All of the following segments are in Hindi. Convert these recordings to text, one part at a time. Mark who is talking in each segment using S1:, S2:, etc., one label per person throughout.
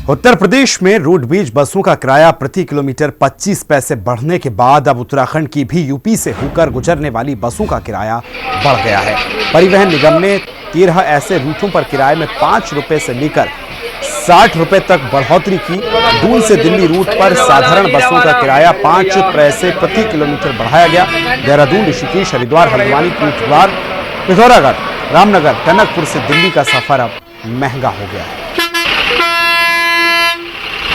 S1: उत्तर प्रदेश में रोडवेज बसों का किराया प्रति किलोमीटर 25 पैसे बढ़ने के बाद अब उत्तराखंड की भी यूपी से होकर गुजरने वाली बसों का किराया बढ़ गया है। परिवहन निगम ने 13 ऐसे रूटों पर किराए में 5 रुपए से लेकर 60 रुपए तक बढ़ोतरी की। दून से दिल्ली रूट पर साधारण बसों का किराया 5 पैसे प्रति किलोमीटर बढ़ाया गया। देहरादून, ऋषिकेश, हरिद्वार, हल्द्वानी, कोटद्वार, पिथौरागढ़, रामनगर, टनकपुर से दिल्ली का सफर अब महंगा हो गया है।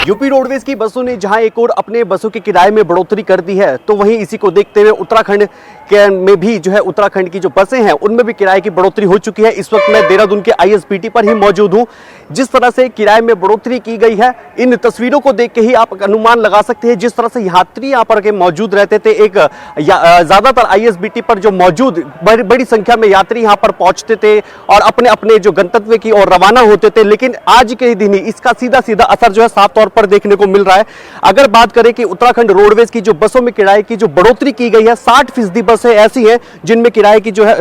S2: यूपी रोडवेज की बसों ने जहां एक और अपने बसों के किराए में बढ़ोतरी कर दी है, तो वहीं इसी को देखते हुए उत्तराखंड में भी जो है उत्तराखंड की जो बसें हैं उनमें भी किराए की बढ़ोतरी हो चुकी है। इस वक्त मैं देहरादून के आईएसबीटी पर ही मौजूद हूं। जिस तरह से किराए में बढ़ोतरी की गई है, इन तस्वीरों को देख के ही आप अनुमान लगा सकते हैं। जिस तरह से यात्री यहाँ पर के मौजूद रहते थे, एक ज्यादातर आईएसबीटी पर जो मौजूद बड़ी संख्या में यात्री यहाँ पर पहुंचते थे और अपने अपने जो गंतव्य की ओर रवाना होते थे, लेकिन आज के दिन ही इसका सीधा सीधा असर जो है साफ तौर पर देखने को मिल रहा है। अगर बात करें कि उत्तराखंड रोडवेज की जो बसों में किराए की जो बढ़ोतरी की गई है, 60% बसें ऐसी हैं जिनमें किराए की जो है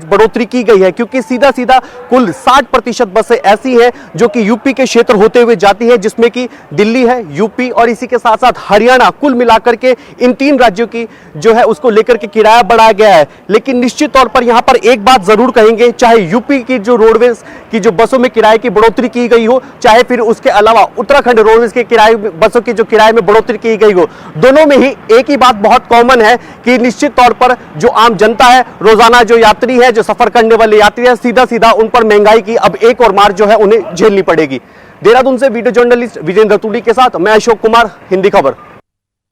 S2: बढ़ोतरी की गई है, क्योंकि सीधा सीधा कुल 60% बसें ऐसी हैं जो कि यूपी के क्षेत्र होते हुए जाती है, जिसमें कि दिल्ली है, यूपी और इसी के साथ साथ हरियाणा, कुल मिलाकर के इन 3 राज्यों की जो है उसको लेकर के किराया बढ़ाया गया है। लेकिन निश्चित तौर पर यहां पर एक बात जरूर कहेंगे, चाहे यूपी की जो रोडवेज की जो बसों में किराए की बढ़ोतरी की गई हो, चाहे फिर उसके अलावा उत्तराखंड रोडवेज के किराए बसों की जो किराए में बढ़ोतरी की गई हो, दोनों में ही एक ही बात बहुत कॉमन है कि निश्चित तौर पर जो आम जनता है, रोजाना जो यात्री है, जो सफर करने वाले यात्री है, सीधा सीधा उन पर महंगाई की अब एक और मार जो है उन्हें झेलनी पड़ेगी। देहरादून से वीडियो जर्नलिस्ट विजेंद्र तुड़ी के साथ मैं अशोक कुमार, हिंदी खबर।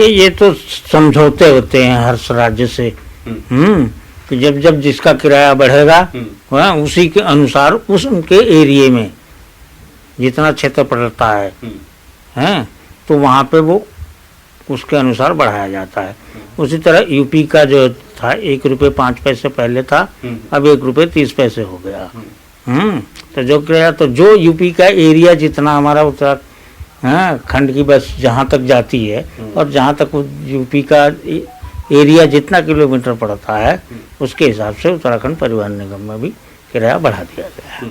S3: ये तो समझौते होते हैं हर राज्य से कि जब जब जिसका किराया बढ़ेगा वह उसी के अनुसार उस उनके एरिया में जितना क्षेत्र पड़ता है तो वहाँ पे वो उसके अनुसार बढ़ाया जाता है। उसी तरह यूपी का जो था 1 रुपये 5 पैसे पहले था, अब 1 रुपये 30 पैसे हो गया। तो जो किराया तो जो यूपी का एरिया जितना हमारा उत्तराखंड की बस जहाँ तक जाती है और जहाँ तक यूपी का एरिया जितना किलोमीटर पड़ता है उसके हिसाब से उत्तराखंड परिवहन निगम में भी किराया बढ़ा दिया गया है।